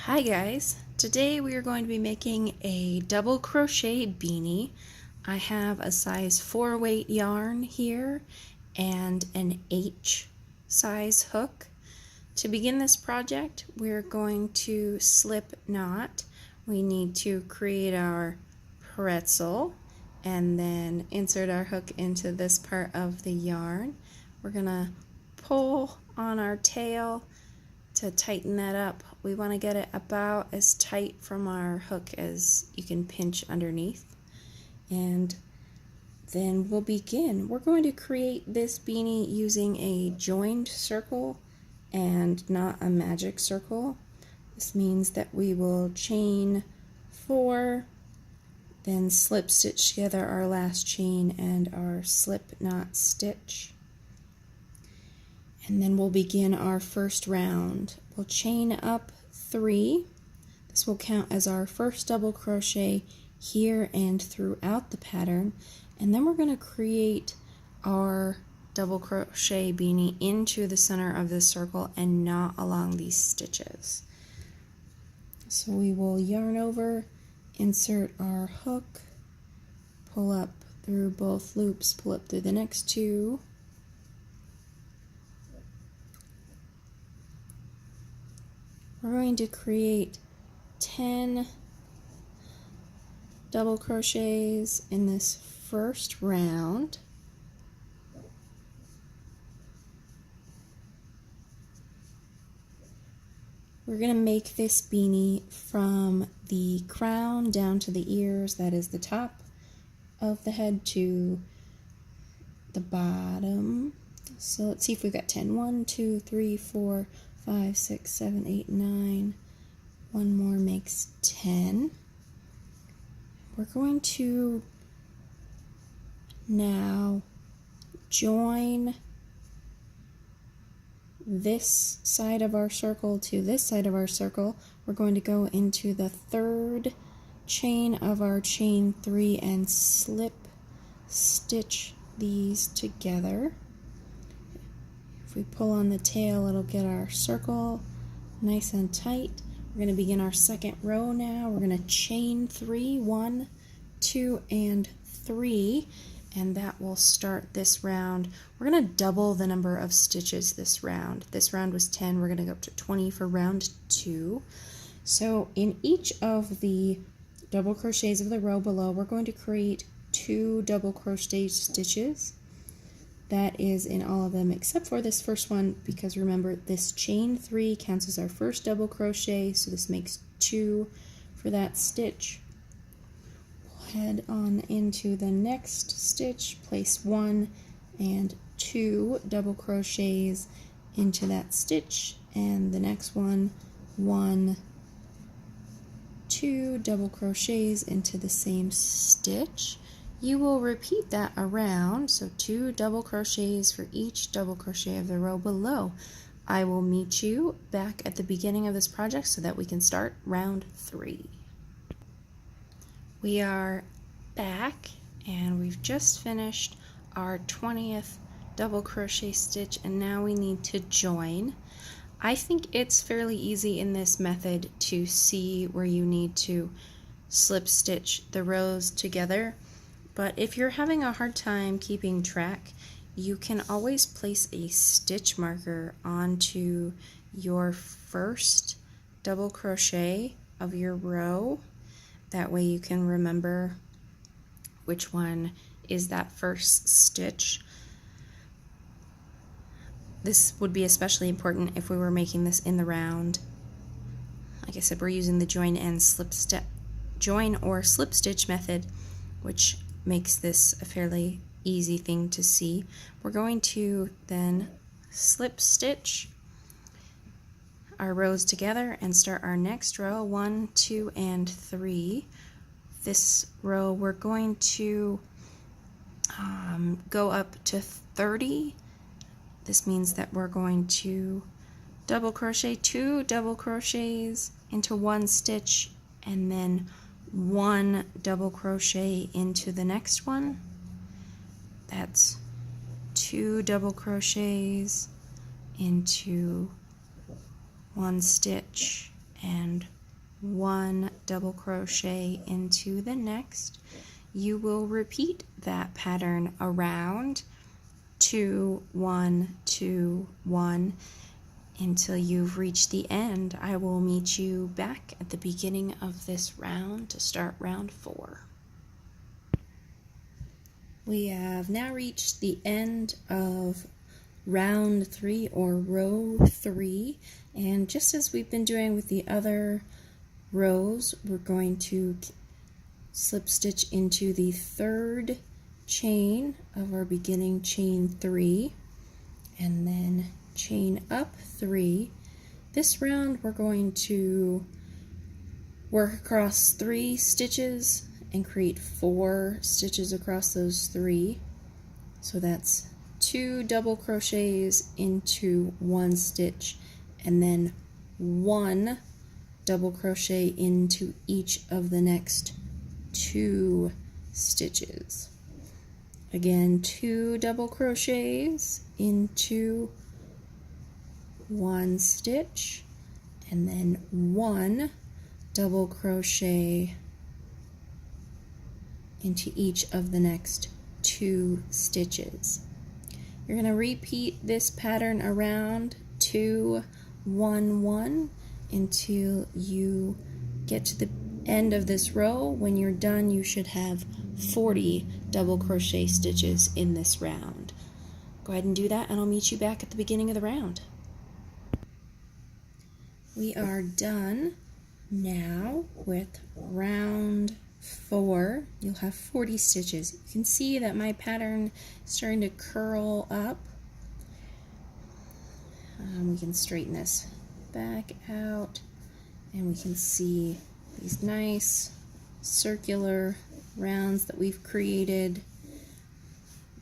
Hi guys, today we are going to be making a double crochet beanie. I have a size 4 weight yarn here and an H size hook. To begin this project, we're going to slip knot. We need to create our pretzel and then insert our hook into this part of the yarn. We're gonna pull on our tail to tighten that up. We want to get it about as tight from our hook as you can pinch underneath. And then we'll begin. We're going to create this beanie using a joined circle and not a magic circle. This means that we will chain 4, then slip stitch together our last chain and our slip knot stitch. And then we'll begin our first round. We'll chain up 3. This will count as our first double crochet here and throughout the pattern. And then we're going to create our double crochet beanie into the center of this circle and not along these stitches. So we will yarn over, insert our hook, pull up through both loops, pull up through the next 2. We're going to create 10 double crochets in this first round. We're going to make this beanie from the crown down to the ears, that is the top of the head, to the bottom. So let's see if we've got 10. 1, 2, 3, 4, 5, 6, 7, 8, 9. One more makes 10. We're going to now join this side of our circle to this side of our circle. We're going to go into the 3rd chain of our chain 3 and slip stitch these together. If we pull on the tail, it'll get our circle nice and tight. We're going to begin our second row now. We're going to chain 3, 1, 2, and 3, and that will start this round. We're going to double the number of stitches this round. This round was 10. We're going to go up to 20 for round 2. So in each of the double crochets of the row below, we're going to create 2 double crochet stitches. That is in all of them except for this first one, because remember, this chain 3 counts as our first double crochet, so this makes 2 for that stitch. We'll head on into the next stitch, place 1 and 2 double crochets into that stitch, and the next one, 1, 2 double crochets into the same stitch. You will repeat that around, so 2 double crochets for each double crochet of the row below. I will meet you back at the beginning of this project so that we can start round 3. We are back and we've just finished our 20th double crochet stitch, and now we need to join. I think it's fairly easy in this method to see where you need to slip stitch the rows together. But if you're having a hard time keeping track, you can always place a stitch marker onto your first double crochet of your row. That way you can remember which one is that first stitch. This would be especially important if we were making this in the round. Like I said, we're using the join or slip stitch method, which makes this a fairly easy thing to see. We're going to then slip stitch our rows together and start our next row, 1, 2, and 3. This row we're going to go up to 30. This means that we're going to double crochet 2 double crochets into one stitch and then 1 double crochet into the next one. That's 2 double crochets into one stitch and 1 double crochet into the next. You will repeat that pattern around 2, 1, 2, 1 until you've reached the end. I will meet you back at the beginning of this round to start round 4. We have now reached the end of round 3 or row 3, and just as we've been doing with the other rows, we're going to slip stitch into the 3rd chain of our beginning chain 3 and then chain up 3. This round we're going to work across 3 stitches and create 4 stitches across those 3. So that's 2 double crochets into 1 stitch and then 1 double crochet into each of the next 2 stitches. Again, 2 double crochets into 1 stitch and then 1 double crochet into each of the next 2 stitches. You're going to repeat this pattern around 2, 1, 1 until you get to the end of this row. When you're done, you should have 40 double crochet stitches in this round. Go ahead and do that, and I'll meet you back at the beginning of the round. We are done now with round 4. You'll have 40 stitches. You can see that my pattern is starting to curl up. We can straighten this back out, and we can see these nice circular rounds that we've created.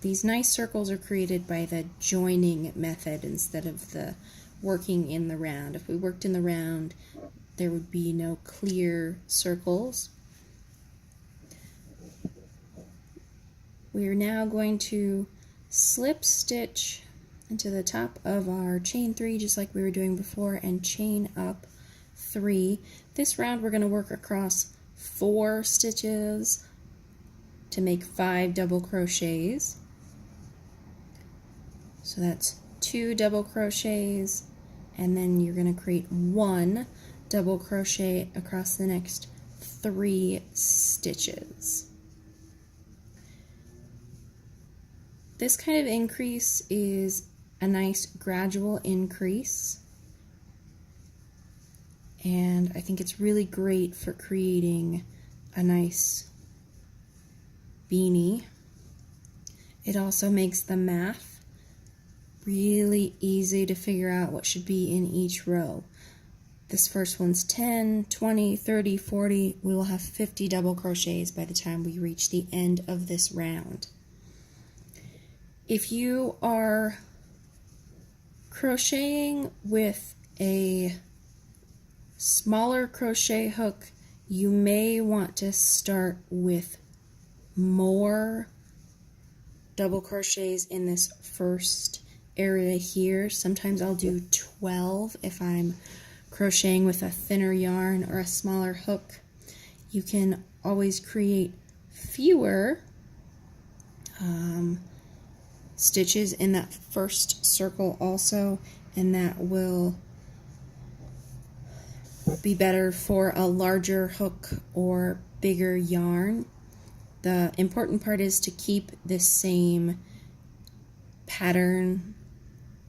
These nice circles are created by the joining method instead of the working in the round. If we worked in the round, there would be no clear circles. We are now going to slip stitch into the top of our chain 3 just like we were doing before and chain up 3. This round we're going to work across 4 stitches to make 5 double crochets. So that's 2 double crochets, and then you're going to create 1 double crochet across the next 3 stitches. This kind of increase is a nice gradual increase, and I think it's really great for creating a nice beanie. It also makes the math really easy to figure out what should be in each row. This first one's 10, 20, 30, 40. We will have 50 double crochets by the time we reach the end of this round. If you are crocheting with a smaller crochet hook, you may want to start with more double crochets in this first area here. Sometimes I'll do 12 if I'm crocheting with a thinner yarn or a smaller hook. You can always create fewer stitches in that first circle also, and that will be better for a larger hook or bigger yarn. The important part is to keep the same pattern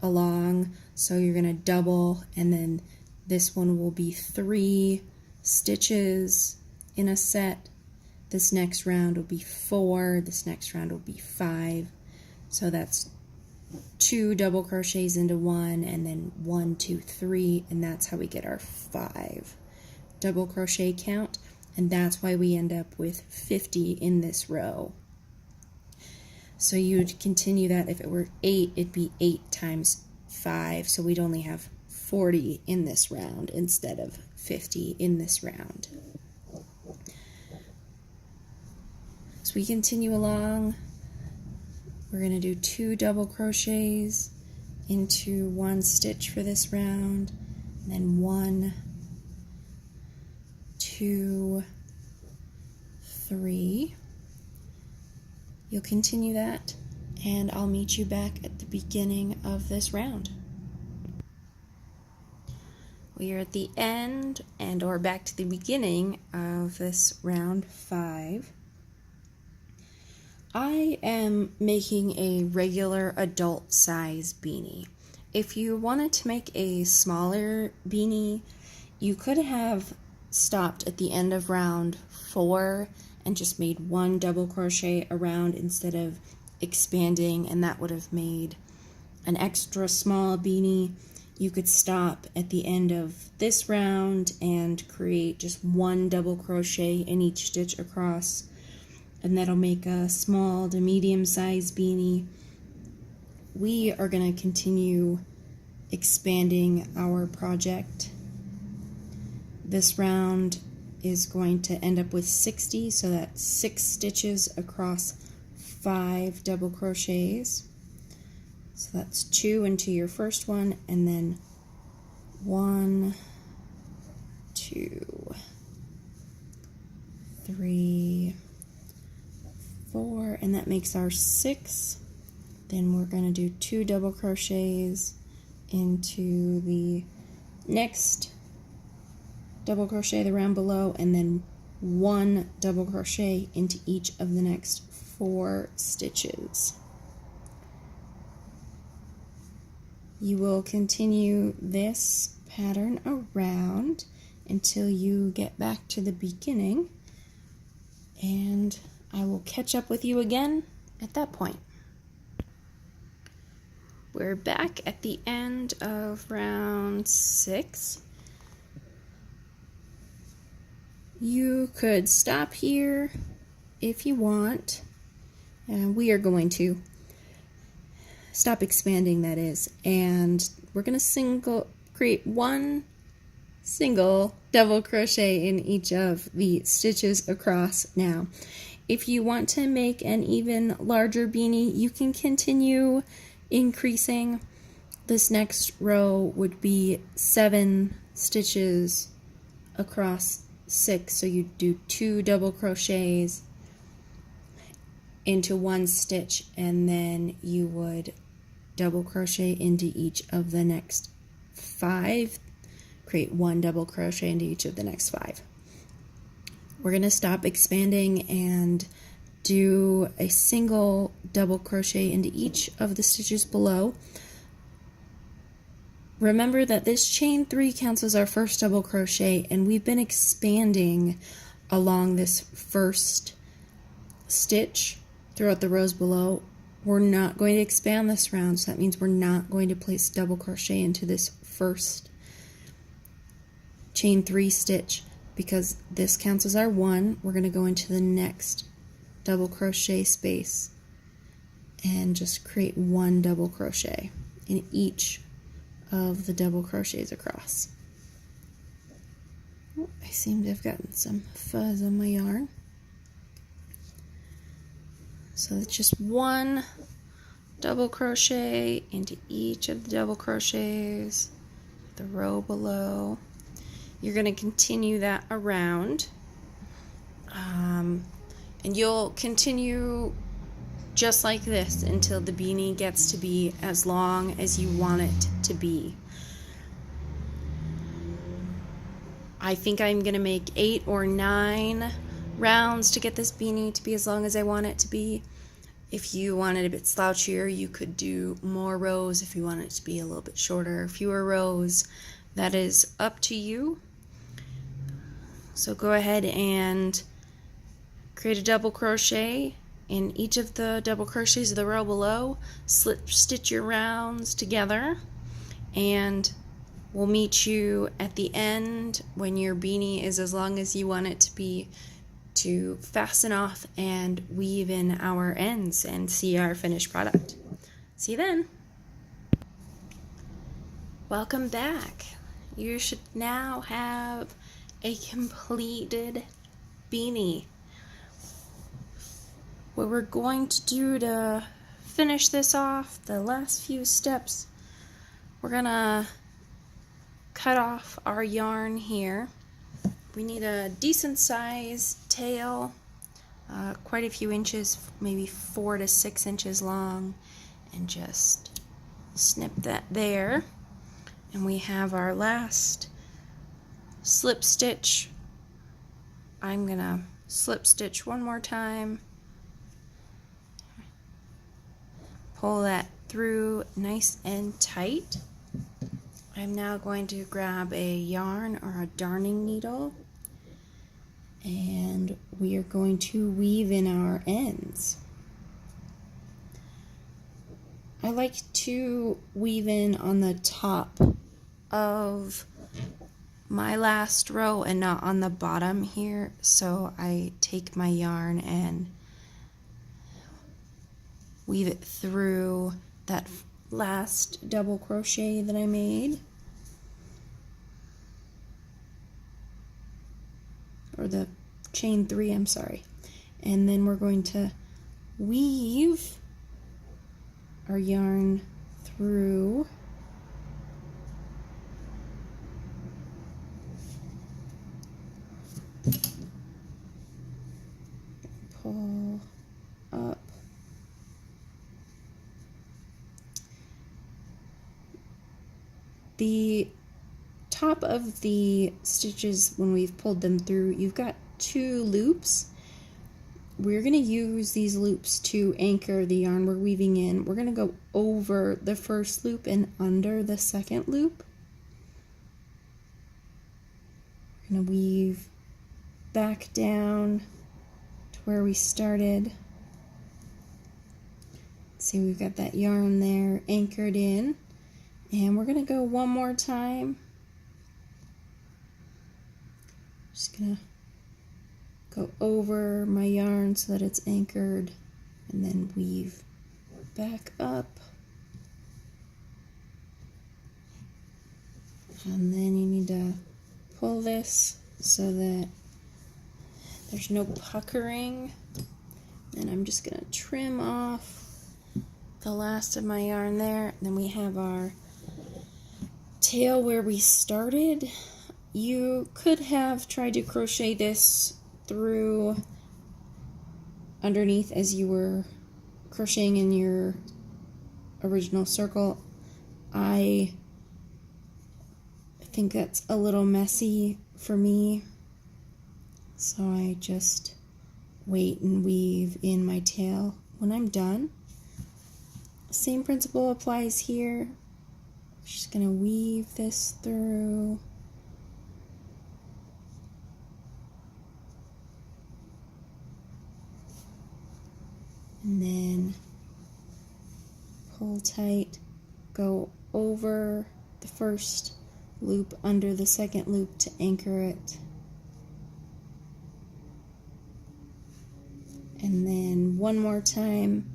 along, so you're going to double, and then this one will be 3 stitches in a set. This next round will be 4, this next round will be 5. So that's 2 double crochets into 1, and then 1, 2, 3, and that's how we get our 5 double crochet count, and that's why we end up with 50 in this row. So you'd continue that. If it were 8, it'd be 8 times 5, so we'd only have 40 in this round instead of 50 in this round. As we continue along, we're going to do 2 double crochets into 1 stitch for this round, and then 1 2, 3. You'll continue that, and I'll meet you back at the beginning of this round. We are at the end or back to the beginning of this round 5. I am making a regular adult size beanie. If you wanted to make a smaller beanie, you could have stopped at the end of round 4 and just made 1 double crochet around instead of expanding, and that would have made an extra small beanie. You could stop at the end of this round and create just 1 double crochet in each stitch across, and that'll make a small to medium size beanie. We are going to continue expanding our project. This round is going to end up with 60, so that's 6 stitches across 5 double crochets. So that's 2 into your first one, and then 1, 2, 3, 4, and that makes our 6. Then we're going to do 2 double crochets into the next double crochet the round below, and then 1 double crochet into each of the next 4 stitches. You will continue this pattern around until you get back to the beginning, and I will catch up with you again at that point. We're back at the end of round 6. You could stop here if you want, and we are going to stop expanding, that is, and we're going to create 1 single double crochet in each of the stitches across now. If you want to make an even larger beanie, you can continue increasing. This next row would be 7 stitches across 6, so you do 2 double crochets into 1 stitch, and then you would double crochet into each of the next 5, create 1 double crochet into each of the next 5. We're going to stop expanding and do a single double crochet into each of the stitches below. Remember that this chain 3 counts as our first double crochet, and we've been expanding along this first stitch throughout the rows below. We're not going to expand this round, so that means we're not going to place double crochet into this first chain 3 stitch, because this counts as our 1. We're going to go into the next double crochet space and just create 1 double crochet in each of the double crochets across. Oh, I seem to have gotten some fuzz on my yarn. So it's just 1 double crochet into each of the double crochets, the row below. You're going to continue that around, and you'll continue just like this until the beanie gets to be as long as you want it to be. I think I'm going to make 8 or 9 rounds to get this beanie to be as long as I want it to be. If you want it a bit slouchier, you could do more rows. If you want it to be a little bit shorter, fewer rows, that is up to you. So go ahead and create a double crochet in each of the double crochets of the row below, slip stitch your rounds together, and we'll meet you at the end when your beanie is as long as you want it to be, to fasten off and weave in our ends and see our finished product. See you then. Welcome back. You should now have a completed beanie. What we're going to do to finish this off, the last few steps, we're gonna cut off our yarn here. We need a decent size tail, quite a few inches, maybe 4 to 6 inches long, and just snip that there. And we have our last slip stitch. I'm gonna slip stitch one more time, pull that through nice and tight. I'm now going to grab a yarn or a darning needle, and we are going to weave in our ends. I like to weave in on the top of my last row and not on the bottom here, so I take my yarn and weave it through that last double crochet that I made, or the chain 3, I'm sorry, and then we're going to weave our yarn through pull up. The top of the stitches, when we've pulled them through, you've got 2 loops. We're going to use these loops to anchor the yarn we're weaving in. We're going to go over the first loop and under the second loop. We're going to weave back down to where we started. See, we've got that yarn there anchored in. And we're going to go one more time. Just going to go over my yarn so that it's anchored, and then weave back up. And then you need to pull this so that there's no puckering. And I'm just going to trim off the last of my yarn there. And then we have our tail where we started. You could have tried to crochet this through underneath as you were crocheting in your original circle. I think that's a little messy for me, so I just wait and weave in my tail when I'm done. Same principle applies here. Just gonna weave this through. And then pull tight, go over the first loop, under the second loop to anchor it. And then one more time.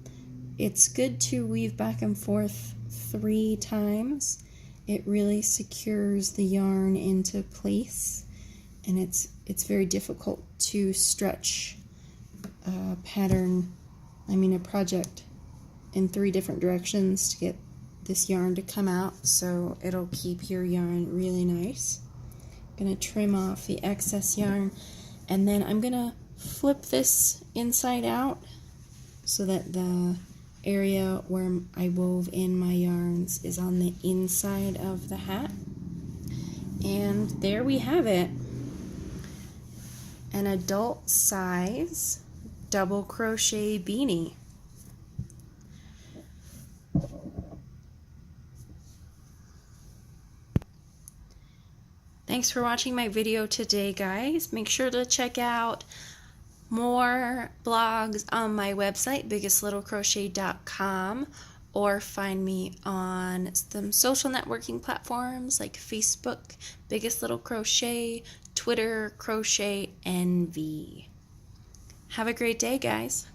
It's good to weave back and forth 3 times. It really secures the yarn into place, and it's very difficult to stretch a pattern, a project, in 3 different directions to get this yarn to come out, so it'll keep your yarn really nice. I'm going to trim off the excess yarn, and then I'm going to flip this inside out so that the area where I wove in my yarns is on the inside of the hat. And there we have it, an adult size double crochet beanie. Thanks for watching my video today, guys. Make sure to check out more blogs on my website, biggestlittlecrochet.com, or find me on some social networking platforms like Facebook, Biggest Little Crochet, Twitter, Crochet NV. Have a great day, guys.